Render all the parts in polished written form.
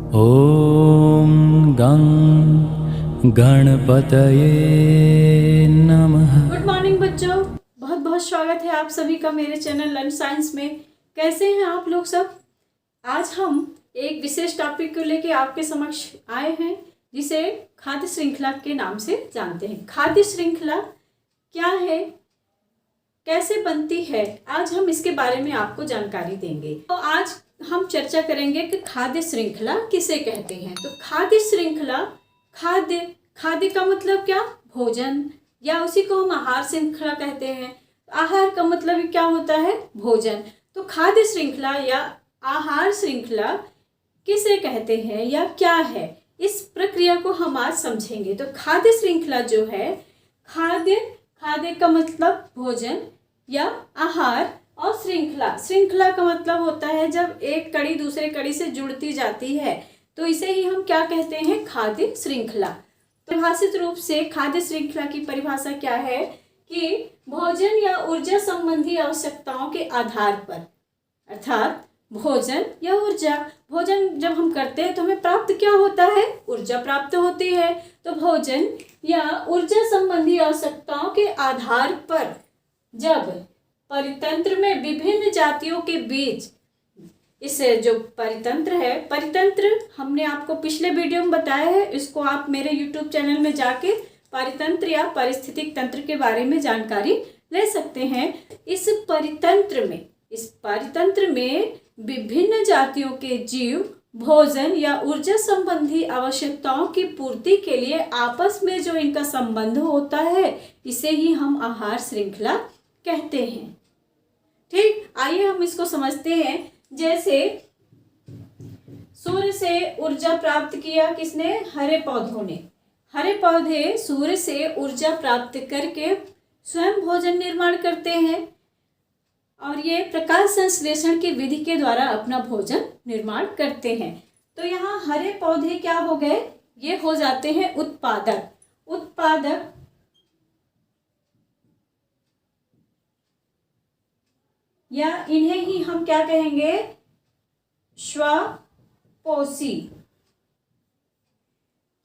ॐ गं गणपतये नमः। गुड मॉर्निंग बच्चों, बहुत बहुत स्वागत है आप सभी का मेरे चैनल लर्न साइंस में। कैसे हैं आप लोग सब? आज हम एक विशेष टॉपिक को लेके आपके समक्ष आए हैं जिसे खाद्य श्रृंखला के नाम से जानते हैं। खाद्य श्रृंखला क्या है, कैसे बनती है, आज हम इसके बारे में आपको जानकारी देंगे। तो आज हम चर्चा करेंगे कि खाद्य श्रृंखला किसे कहते हैं। तो खाद्य श्रृंखला, खाद्य का मतलब क्या? भोजन, या उसी को हम आहार श्रृंखला कहते हैं। आहार का मतलब क्या होता है? भोजन। तो खाद्य श्रृंखला या आहार श्रृंखला किसे कहते हैं या क्या है, इस प्रक्रिया को हम आज समझेंगे। तो खाद्य श्रृंखला जो है, खाद्य का मतलब भोजन या आहार, और श्रृंखला का मतलब होता है जब एक कड़ी दूसरे कड़ी से जुड़ती जाती है, तो इसे ही हम क्या कहते हैं? खाद्य श्रृंखला। परिभाषित रूप से खाद्य श्रृंखला की परिभाषा क्या है कि भोजन या ऊर्जा संबंधी आवश्यकताओं के आधार पर, अर्थात भोजन या ऊर्जा, भोजन जब हम करते हैं तो हमें प्राप्त क्या होता है? ऊर्जा प्राप्त होती है। तो भोजन या ऊर्जा संबंधी आवश्यकताओं के आधार पर जब परितंत्र में विभिन्न जातियों के बीच, इस जो परितंत्र है, परितंत्र हमने आपको पिछले वीडियो में बताया है, इसको आप मेरे YouTube चैनल में जाके परितंत्र या पारिस्थितिक तंत्र के बारे में जानकारी ले सकते हैं। इस परितंत्र में विभिन्न जातियों के जीव भोजन या ऊर्जा संबंधी आवश्यकताओं की पूर्ति के लिए आपस में जो इनका संबंध होता है, इसे ही हम आहार श्रृंखला कहते हैं। ठीक, आइए हम इसको समझते हैं। जैसे सूर्य से ऊर्जा प्राप्त किया किसने? हरे पौधों ने। हरे पौधे सूर्य से ऊर्जा प्राप्त करके स्वयं भोजन निर्माण करते हैं और ये प्रकाश संश्लेषण की विधि के द्वारा अपना भोजन निर्माण करते हैं। तो यहाँ हरे पौधे क्या हो गए? ये हो जाते हैं उत्पादक या इन्हें ही हम क्या कहेंगे? स्वपोषी।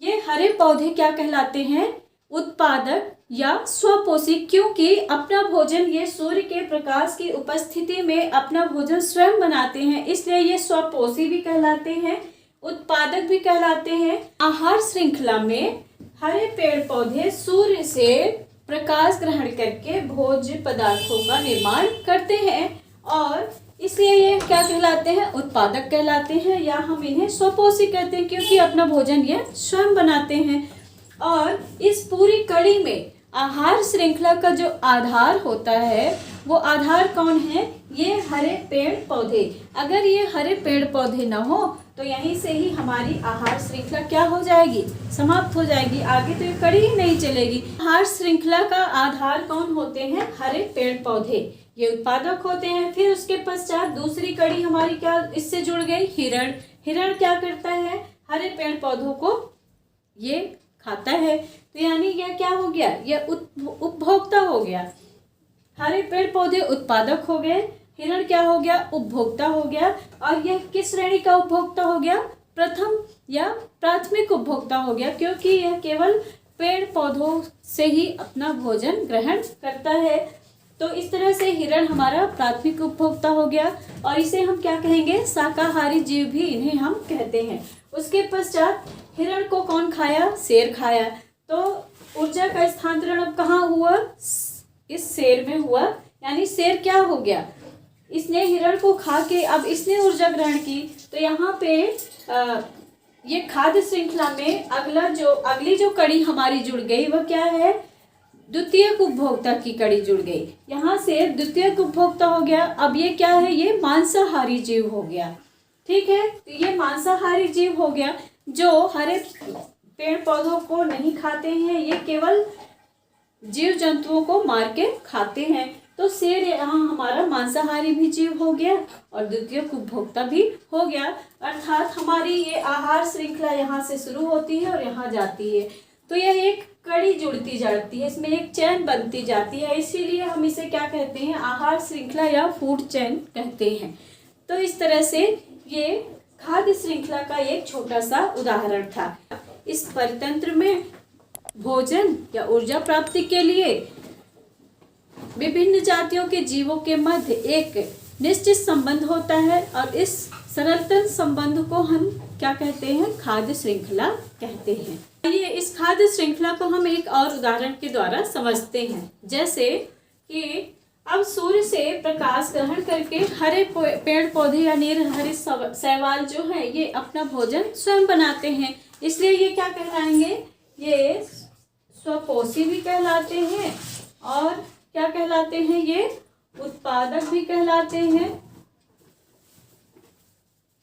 ये हरे पौधे क्या कहलाते हैं? उत्पादक या स्वपोषी, क्योंकि अपना भोजन ये सूर्य के प्रकाश की उपस्थिति में अपना भोजन स्वयं बनाते हैं, इसलिए ये स्वपोषी भी कहलाते हैं, उत्पादक भी कहलाते हैं। आहार श्रृंखला में हरे पेड़ पौधे सूर्य से प्रकाश ग्रहण करके भोज्य पदार्थों का निर्माण करते हैं और इसलिए ये क्या कहलाते हैं? उत्पादक कहलाते हैं, या हम इन्हें स्वपोषी कहते हैं क्योंकि अपना भोजन ये स्वयं बनाते हैं। और इस पूरी कड़ी में आहार श्रृंखला का जो आधार होता है, वो आधार कौन है? ये हरे पेड़ पौधे। अगर ये हरे पेड़ पौधे न हो तो यहीं से ही हमारी आहार श्रृंखला क्या हो जाएगी? समाप्त हो जाएगी, आगे तो ये कड़ी ही नहीं चलेगी। आहार श्रृंखला का आधार कौन होते हैं? हरे पेड़ पौधे, ये उत्पादक होते हैं। फिर उसके पश्चात दूसरी कड़ी हमारी क्या इससे जुड़ गई? हिरण क्या करता है? हरे पेड़ पौधों को ये खाता है। तो यानी यह क्या हो गया? यह उपभोक्ता हो गया। हरे पेड़ पौधे उत्पादक हो गए, हिरण क्या हो गया? उपभोक्ता हो गया। और यह किस श्रेणी का उपभोक्ता हो गया? प्रथम या प्राथमिक उपभोक्ता हो गया, क्योंकि यह केवल पेड़ पौधों से ही अपना भोजन ग्रहण करता है। तो इस तरह से हिरण हमारा प्राथमिक उपभोक्ता हो गया और इसे हम क्या कहेंगे? शाकाहारी जीव भी इन्हें हम कहते हैं। उसके पश्चात हिरण को कौन खाया? शेर खाया। तो ऊर्जा का स्थानांतरण अब कहाँ हुआ? इस शेर में हुआ, यानी शेर क्या हो गया? इसने हिरण को खा के अब इसने ऊर्जा ग्रहण की। तो यहाँ पे ये खाद्य श्रृंखला में अगली जो कड़ी हमारी जुड़ गई वह क्या है? द्वितीयक उपभोक्ता की कड़ी जुड़ गई। यहाँ से द्वितीयक उपभोक्ता हो गया। अब ये क्या है? ये मांसाहारी जीव हो गया। ठीक है, तो ये मांसाहारी जीव हो गया जो हरे पेड़ पौधों को नहीं खाते हैं, ये केवल जीव जंतुओं को मार के खाते हैं। तो शेर यहाँ हमारा मांसाहारी भी जीव हो गया और द्वितीयक उपभोक्ता भी हो गया। अर्थात हमारी ये आहार श्रृंखला यहाँ से शुरू होती है और यहाँ जाती है। तो यह एक कड़ी जुड़ती जाती है, इसमें एक चैन बनती जाती है, इसीलिए हम इसे क्या कहते हैं? आहार श्रृंखला या फूड चैन कहते हैं। तो इस तरह से ये खाद्य श्रृंखला का एक छोटा सा उदाहरण था। इस परितंत्र में भोजन या ऊर्जा प्राप्ति के लिए विभिन्न जातियों के जीवों के मध्य एक निश्चित संबंध होता है और इस सरलतम संबंध को हम क्या कहते हैं? खाद्य श्रृंखला कहते हैं। आइए इस खाद्य श्रृंखला को हम एक और उदाहरण के द्वारा समझते हैं। जैसे कि अब सूर्य से प्रकाश ग्रहण करके हरे पेड़ पौधे या निरहरित शैवाल जो है ये अपना भोजन स्वयं बनाते हैं, इसलिए ये क्या कहलाएंगे? ये स्वपोषी भी कहलाते हैं और क्या कहलाते हैं? ये उत्पादक भी कहलाते हैं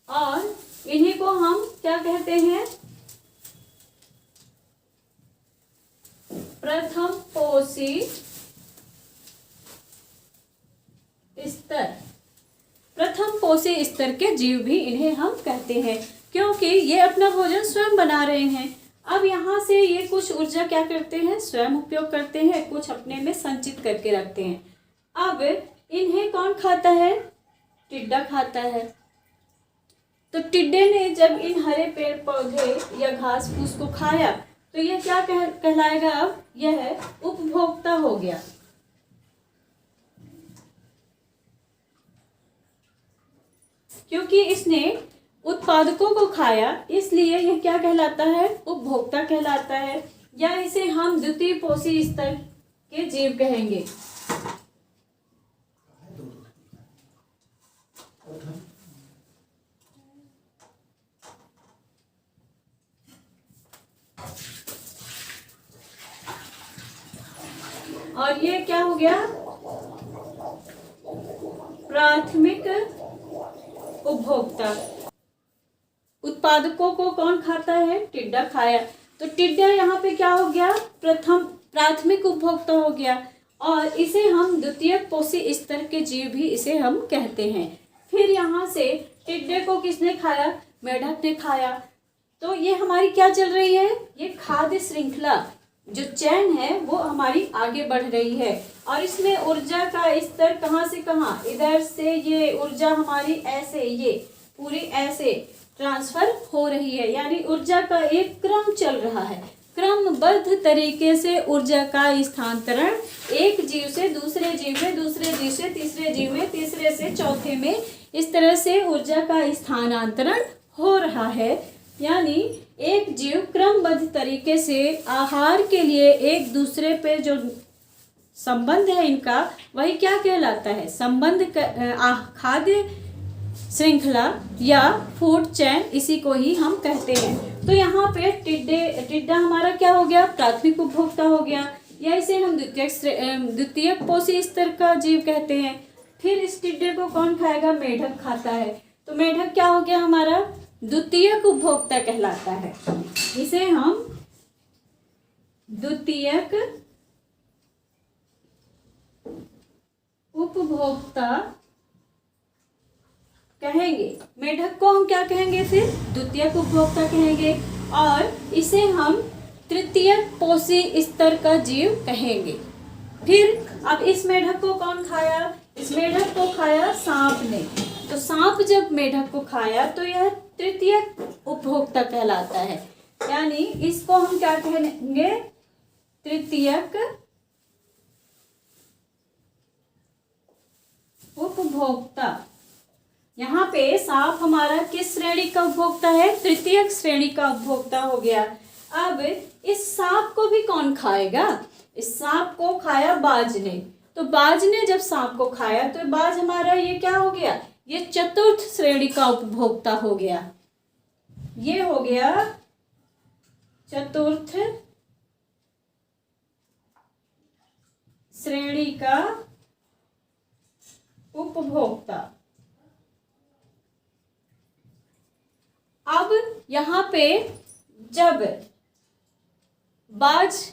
और इन्हीं को हम क्या कहते हैं? प्रथम पोषी स्तर। प्रथम पोषी स्तर के जीव भी इन्हें हम कहते हैं, क्योंकि ये अपना भोजन स्वयं बना रहे हैं। अब यहाँ से ये कुछ ऊर्जा क्या करते हैं? स्वयं उपयोग करते हैं, कुछ अपने में संचित करके रखते हैं। अब इन्हें कौन खाता है? टिड्डा खाता है। तो टिड्डे ने जब इन हरे पेड़ पौधे या घास फूस को खाया तो यह क्या कहलाएगा? अब यह उपभोक्ता हो गया। क्योंकि इसने उत्पादकों को खाया, इसलिए यह क्या कहलाता है? उपभोक्ता कहलाता है, या इसे हम द्वितीय पोषी स्तर के जीव कहेंगे। और ये क्या हो गया? प्राथमिक उपभोक्ता। उत्पादकों को कौन खाता है? टिड्डा खाया, तो टिड्डा यहाँ पे क्या हो गया? प्राथमिक उपभोक्ता हो गया और इसे हम द्वितीय पोषी स्तर के जीव भी इसे हम कहते हैं। फिर यहाँ से टिड्डे को किसने खाया? मेढक ने खाया। तो ये हमारी क्या चल रही है? ये खाद्य श्रृंखला जो चैन है वो हमारी आगे बढ़ रही है और इसमें ऊर्जा का स्तर कहाँ से कहाँ? इधर से ये ऊर्जा हमारी ऐसे ये पूरी ऐसे ट्रांसफर हो रही है, यानी ऊर्जा का एक क्रम चल रहा है। क्रमबद्ध तरीके से ऊर्जा का स्थानांतरण एक जीव से दूसरे जीव में, दूसरे जीव से तीसरे जीव में, तीसरे से चौथे में, इस तरह से ऊर्जा का स्थानांतरण हो रहा है। यानी एक जीव क्रमबद्ध तरीके से आहार के लिए एक दूसरे पे जो संबंध है इनका, वही क्या कहलाता है? संबंध। खाद्य श्रृंखला या फूड चैन, इसी को ही हम कहते हैं। तो यहाँ पे टिड्डा हमारा क्या हो गया? प्राथमिक उपभोक्ता हो गया, या इसे हम द्वितीय पोषी स्तर का जीव कहते हैं। फिर इस टिड्डे को कौन खाएगा? मेढक खाता है। तो मेढक क्या हो गया? हमारा द्वितीयक उपभोक्ता कहलाता है। इसे हम द्वितीयक उपभोक्ता कहेंगे। मेढक को हम क्या कहेंगे? फिर द्वितीयक उपभोक्ता कहेंगे और इसे हम तृतीयक पोषी स्तर का जीव कहेंगे। फिर अब इस मेढक को कौन खाया? इस मेढक को खाया सांप ने। तो सांप जब मेढक को खाया तो यह तृतीयक उपभोक्ता कहलाता है, यानी इसको हम क्या कहेंगे? तृतीयक उपभोक्ता। यहाँ पे सांप हमारा किस श्रेणी का उपभोक्ता है? तृतीयक श्रेणी का उपभोक्ता हो गया। अब इस सांप को भी कौन खाएगा? इस सांप को खाया बाज ने। तो बाज ने जब सांप को खाया तो बाज हमारा ये क्या हो गया? ये चतुर्थ श्रेणी का उपभोक्ता हो गया। ये हो गया चतुर्थ श्रेणी का उपभोक्ता। अब यहाँ पे जब बाज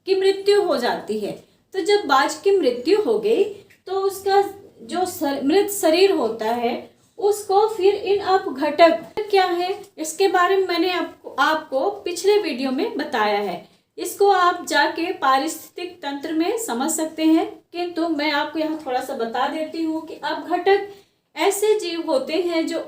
की मृत्यु हो जाती है, तो जब बाज की मृत्यु हो गई तो उसका जो मृत शरीर होता है उसको फिर इन अपघटक क्या है, इसके बारे में मैंने आपको पिछले वीडियो में बताया है। इसको आप जाके पारिस्थितिक तंत्र में समझ सकते हैं, किंतु मैं आपको यहाँ थोड़ा सा बता देती हूँ कि अपघटक ऐसे जीव होते हैं जो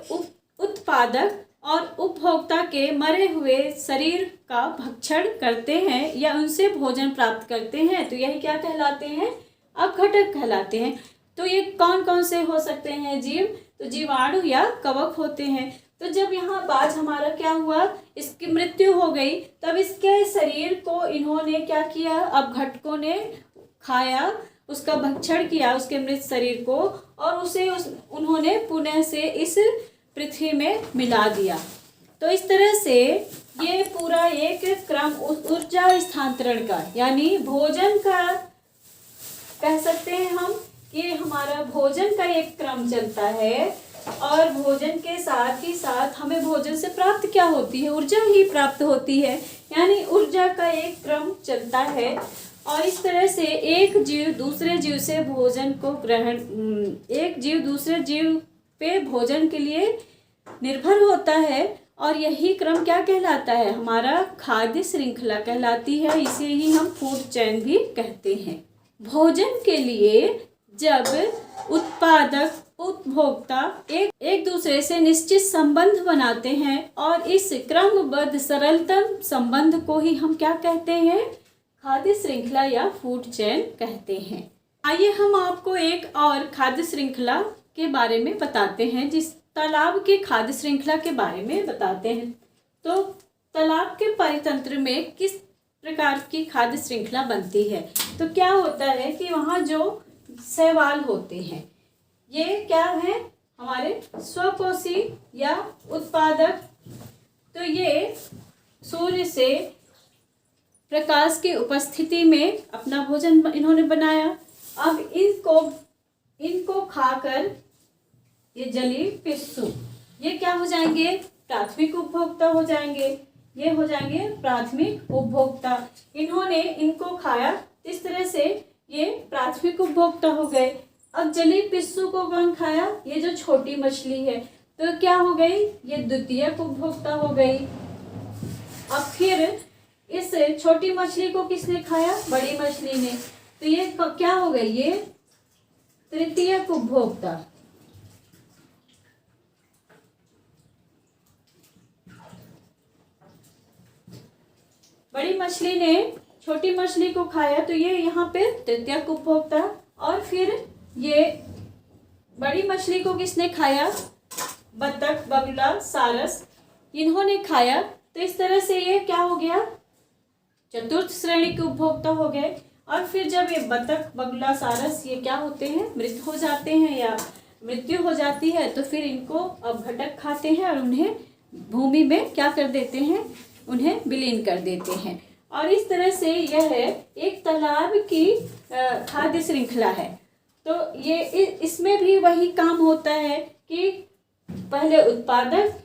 उत्पादक और उपभोक्ता के मरे हुए शरीर का भक्षण करते हैं या उनसे भोजन प्राप्त करते हैं तो यही क्या कहलाते हैं, अपघटक कहलाते हैं। तो ये कौन कौन से हो सकते हैं जीव, तो जीवाणु या कवक होते हैं। तो जब यहाँ बाज हमारा क्या हुआ, इसकी मृत्यु हो गई, तब इसके शरीर को इन्होंने क्या किया, अपघटकों ने खाया, उसका भक्षण किया उसके मृत शरीर को, और उसे उन्होंने पुनः से इस पृथ्वी में मिला दिया। तो इस तरह से ये पूरा एक क्रम ऊर्जा स्थानांतरण का, यानी भोजन का कह सकते हैं हम, कि हमारा भोजन का एक क्रम चलता है, और भोजन के साथ ही साथ हमें भोजन से प्राप्त क्या होती है, ऊर्जा ही प्राप्त होती है, यानी ऊर्जा का एक क्रम चलता है। और इस तरह से एक जीव दूसरे जीव से भोजन को ग्रहण, एक जीव दूसरे जीव पे भोजन के लिए निर्भर होता है, और यही क्रम क्या कहलाता है, हमारा खाद्य श्रृंखला कहलाती है। इसे ही हम फूड चेन भी कहते हैं। भोजन के लिए जब उत्पादक उपभोक्ता एक दूसरे से निश्चित संबंध बनाते हैं, और इस क्रमबद्ध सरलतम संबंध को ही हम क्या कहते हैं, खाद्य श्रृंखला या फूड चेन कहते हैं। आइए हम आपको एक और खाद्य श्रृंखला के बारे में बताते हैं, जिस तालाब के खाद्य श्रृंखला के बारे में बताते हैं। तो तालाब के परितंत्र में किस प्रकार की खाद्य श्रृंखला बनती है, तो क्या होता है कि वहाँ जो शैवाल होते हैं, ये क्या है, हमारे स्वपोषी या उत्पादक। तो ये सूर्य से प्रकाश की उपस्थिति में अपना भोजन इन्होंने बनाया। अब इनको खाकर ये जलीय पिस्सू, ये क्या हो जाएंगे, प्राथमिक उपभोक्ता हो जाएंगे। ये हो जाएंगे प्राथमिक उपभोक्ता। इन्होंने इनको खाया, इस तरह से ये प्राथमिक उपभोक्ता हो गए। अब जलीय पिस्सू को कौन खाया, ये जो छोटी मछली है, तो क्या हो गई, ये द्वितीयक उपभोक्ता हो गई। अब फिर इस छोटी मछली को किसने खाया, बड़ी मछली ने, तो ये क्या हो गई, ये तृतीयक उपभोक्ता। बड़ी मछली ने छोटी मछली को खाया, तो ये यहाँ पे तृतीयक उपभोक्ता। और फिर ये बड़ी मछली को किसने खाया, बतख, बगुला, सारस, इन्होंने खाया। तो इस तरह से ये क्या हो गया, चतुर्थ श्रेणी के उपभोक्ता हो गए। और फिर जब ये बतख, बगुला, सारस ये क्या होते हैं, मृत हो जाते हैं या मृत्यु हो जाती है, तो फिर इनको अपघटक खाते हैं और उन्हें भूमि में क्या कर देते हैं, उन्हें विलीन कर देते हैं। और इस तरह से यह एक तालाब की खाद्य श्रृंखला है। तो ये इसमें भी वही काम होता है कि पहले उत्पादक,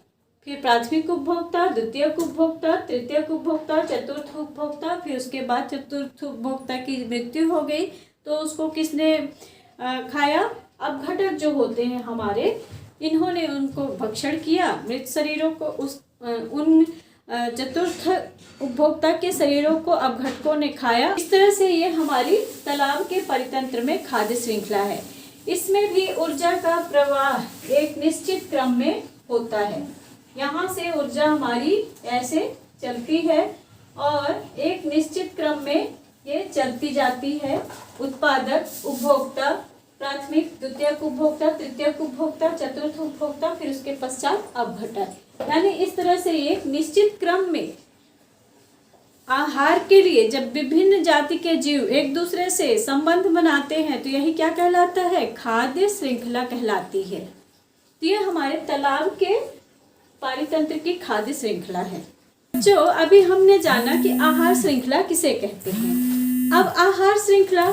फिर प्राथमिक उपभोक्ता, द्वितीयक उपभोक्ता, तृतीयक उपभोक्ता, चतुर्थ उपभोक्ता, फिर उसके बाद चतुर्थ उपभोक्ता की मृत्यु हो गई तो उसको किसने खाया, अपघटक जो होते हैं हमारे, इन्होंने उनको भक्षण किया, मृत शरीरों को उन चतुर्थ उपभोक्ता के शरीरों को अपघटकों ने खाया। इस तरह से ये हमारी तालाब के परितंत्र में खाद्य श्रृंखला है। इसमें भी ऊर्जा का प्रवाह एक निश्चित क्रम में होता है। यहाँ से ऊर्जा हमारी ऐसे चलती है और एक निश्चित क्रम में ये चलती जाती है। उत्पादक, उपभोक्ता, प्राथमिक, द्वितीयक उपभोक्ता, तृतीयक उपभोक्ता, चतुर्थ उपभोक्ता, फिर उसके पश्चात अपघटक। यानी इस तरह से एक निश्चित क्रम में आहार के लिए जब विभिन्न जाति के जीव एक दूसरे से संबंध बनाते हैं तो यही क्या कहलाता है, खाद्य श्रृंखला कहलाती है। तो ये हमारे तालाब के पारितंत्र की खाद्य श्रृंखला है। जो अभी हमने जाना कि आहार श्रृंखला किसे कहते हैं। अब आहार श्रृंखला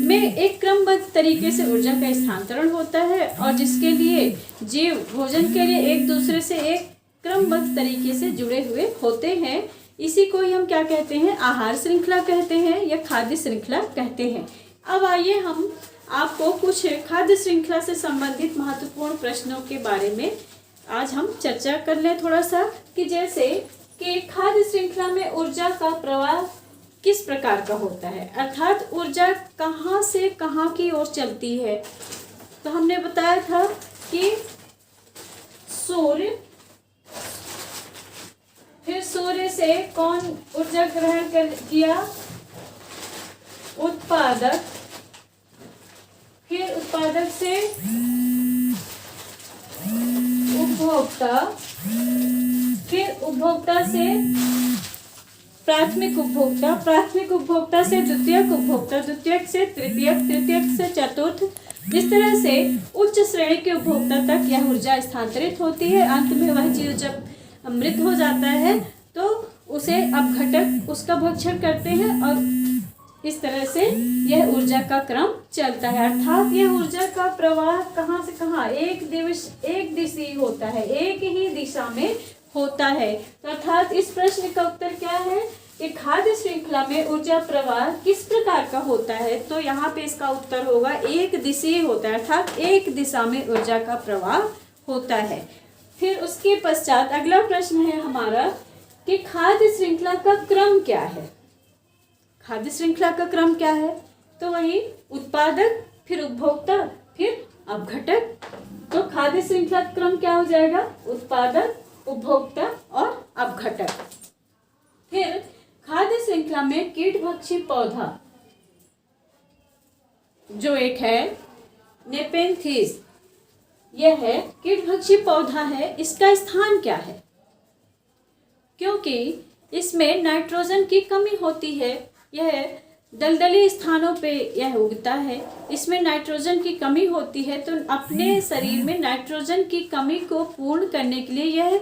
में एक क्रमबद्ध तरीके से ऊर्जा का स्थानांतरण होता है और जिसके लिए जीव भोजन के लिए एक दूसरे से एक क्रमबद्ध तरीके से जुड़े हुए होते हैं। इसी को ही हम क्या कहते हैं, आहार श्रृंखला कहते हैं या खाद्य श्रृंखला कहते हैं। अब आइए हम आपको कुछ खाद्य श्रृंखला से संबंधित महत्वपूर्ण प्रश्नों के बारे में आज हम चर्चा कर लें थोड़ा सा, कि जैसे कि खाद्य श्रृंखला में ऊर्जा का प्रवाह किस प्रकार का होता है, अर्थात ऊर्जा कहाँ से कहाँ की ओर चलती है। तो हमने बताया था कि सूर्य, फिर सूर्य से कौन ऊर्जा ग्रहण कर किया? उत्पादक, फिर उत्पादक से उपभोक्ता, फिर उपभोक्ता से प्राथमिक उपभोक्ता, प्राथमिक उपभोक्ता से द्वितीयक उपभोक्ता, द्वितीयक से तृतीयक, तृतीयक से चतुर्थ। इस तरह से उच्च श्रेणी के उपभोक्ता तक यह ऊर्जा स्थानांतरित होती है। अंत में वह जीव जब मृत हो जाता है तो उसे अपघटक उसका भक्षण करते हैं और इस तरह से यह ऊर्जा का क्रम चलता है। अर्थात यह ऊर्जा का प्रवाह कहाँ से कहाँ एक दिशा होता है, एक ही दिशा में होता है। तो अर्थात इस प्रश्न का उत्तर क्या है कि खाद्य श्रृंखला में ऊर्जा प्रवाह किस प्रकार का होता है? तो यहाँ पे इसका उत्तर होगा एक दिशीय होता है, अर्थात एक दिशा में ऊर्जा का प्रवाह होता है। फिर उसके पश्चात अगला प्रश्न है हमारा कि खाद्य श्रृंखला का क्रम क्या है? खाद्य श्रृंखला का क्रम क्या है? तो वही उत्पादक, फिर उपभोक्ता, फिर अपघटक। तो खाद्य श्रृंखला क्रम क्या हो जाएगा? उत्पादक, उपभोक्ता और अपघटक। फिर खाद्य श्रृंखला में कीटभक्षी पौधा जो एक है नेपेंथिस, यह है कीटभक्षी पौधा है। इसका स्थान क्या है? क्योंकि इसमें नाइट्रोजन की कमी होती है, यह दलदली स्थानों पे यह उगता है, इसमें नाइट्रोजन की कमी होती है। तो अपने शरीर में नाइट्रोजन की कमी को पूर्ण करने के लिए यह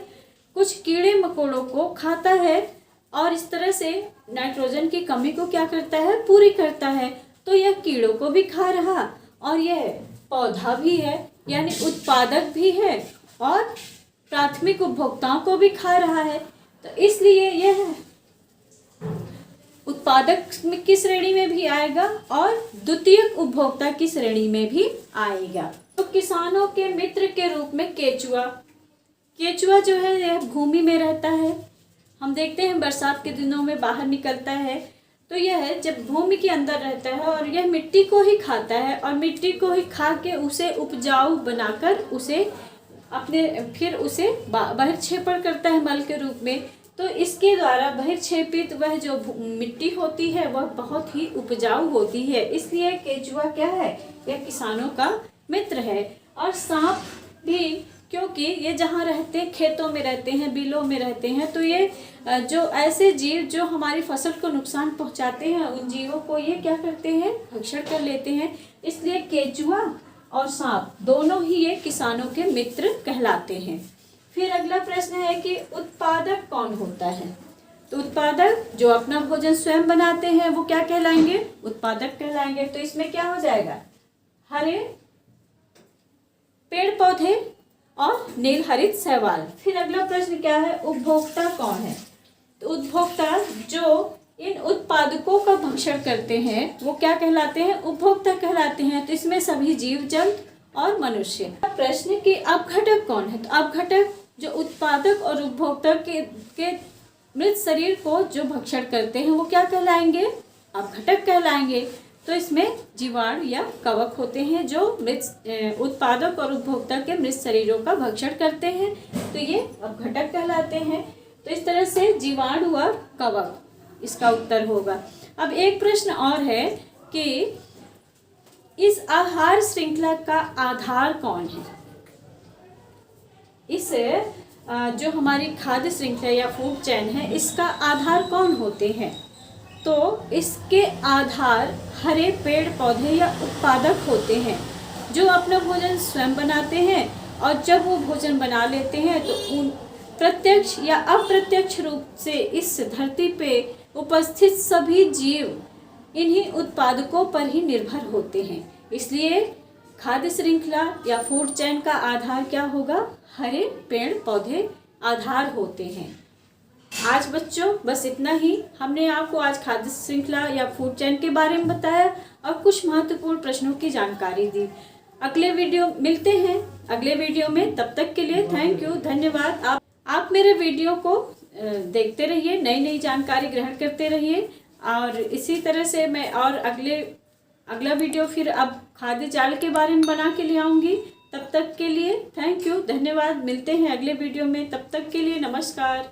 कुछ कीड़े मकोड़ों को खाता है और इस तरह से नाइट्रोजन की कमी को क्या करता है? पूरी करता है। तो यह कीड़ों को भी खा रहा और यह पौधा भी है, यानी उत्पादक भी है और प्राथमिक उपभोक्ताओं को भी खा रहा है। तो इसलिए यह उत्पादक की श्रेणी में भी आएगा और द्वितीयक उपभोक्ता की श्रेणी में भी आएगा। तो किसानों के मित्र के रूप में केचुआ, केचुआ जो है यह भूमि में रहता है। हम देखते हैं बरसात के दिनों में बाहर निकलता है तो यह जब भूमि के अंदर रहता है और यह मिट्टी को ही खाता है और मिट्टी को ही खा के उसे उपजाऊ बनाकर उसे अपने फिर उसे बहिर्क्षेपण करता है मल के रूप में। तो इसके द्वारा बहिर्क्षेपित वह जो मिट्टी होती है वह बहुत ही उपजाऊ होती है। इसलिए केचुआ क्या है? यह किसानों का मित्र है। और सांप भी, क्योंकि ये जहाँ रहते हैं खेतों में रहते हैं, बिलों में रहते हैं, तो ये जो ऐसे जीव जो हमारी फसल को नुकसान पहुँचाते हैं उन जीवों को ये क्या करते हैं? भक्षण कर लेते हैं। इसलिए केचुआ और सांप दोनों ही ये किसानों के मित्र कहलाते हैं। फिर अगला प्रश्न है कि उत्पादक कौन होता है? तो उत्पादक जो अपना भोजन स्वयं बनाते हैं वो क्या कहलाएंगे? उत्पादक कहलाएंगे। तो इसमें क्या हो जाएगा? हरे पेड़ पौधे और नील हरित शैवाल। फिर अगला प्रश्न क्या है? उपभोक्ता कौन है? तो उपभोक्ता जो इन उत्पादकों का भक्षण करते हैं वो क्या कहलाते हैं? उपभोक्ता कहलाते हैं। तो इसमें सभी जीव जंतु और मनुष्य। प्रश्न कि अपघटक कौन है? तो अपघटक जो उत्पादक और उपभोक्ता के मृत शरीर को जो भक्षण करते हैं वो क्या कहलाएंगे? अपघटक कहलाएंगे। तो इसमें जीवाणु या कवक होते हैं जो मृत उत्पादक और उपभोक्ता के मृत शरीरों का भक्षण करते हैं, तो ये अपघटक कहलाते हैं। तो इस तरह से जीवाणु और कवक इसका उत्तर होगा। अब एक प्रश्न और है कि इस आहार श्रृंखला का आधार कौन है? इस जो हमारी खाद्य श्रृंखला या फूड चेन है इसका आधार कौन होते हैं? तो इसके आधार हरे पेड़ पौधे या उत्पादक होते हैं जो अपना भोजन स्वयं बनाते हैं और जब वो भोजन बना लेते हैं तो उन प्रत्यक्ष या अप्रत्यक्ष रूप से इस धरती पे उपस्थित सभी जीव इन्हीं उत्पादकों पर ही निर्भर होते हैं। इसलिए खाद्य श्रृंखला या फूड चेन का आधार क्या होगा? हरे पेड़ पौधे आधार होते हैं। आज बच्चों बस इतना ही। हमने आपको आज खाद्य श्रृंखला या फूड चेन के बारे में बताया और कुछ महत्वपूर्ण प्रश्नों की जानकारी दी। अगले वीडियो मिलते हैं अगले वीडियो में। तब तक के लिए थैंक यू, धन्यवाद। आप मेरे वीडियो को देखते रहिए, नई नई जानकारी ग्रहण करते रहिए और इसी तरह से मैं और अगला वीडियो फिर अब खाद्य जाल के बारे में बना के ले आऊँगी। तब तक के लिए थैंक यू, धन्यवाद। मिलते हैं अगले वीडियो में, तब तक के लिए नमस्कार।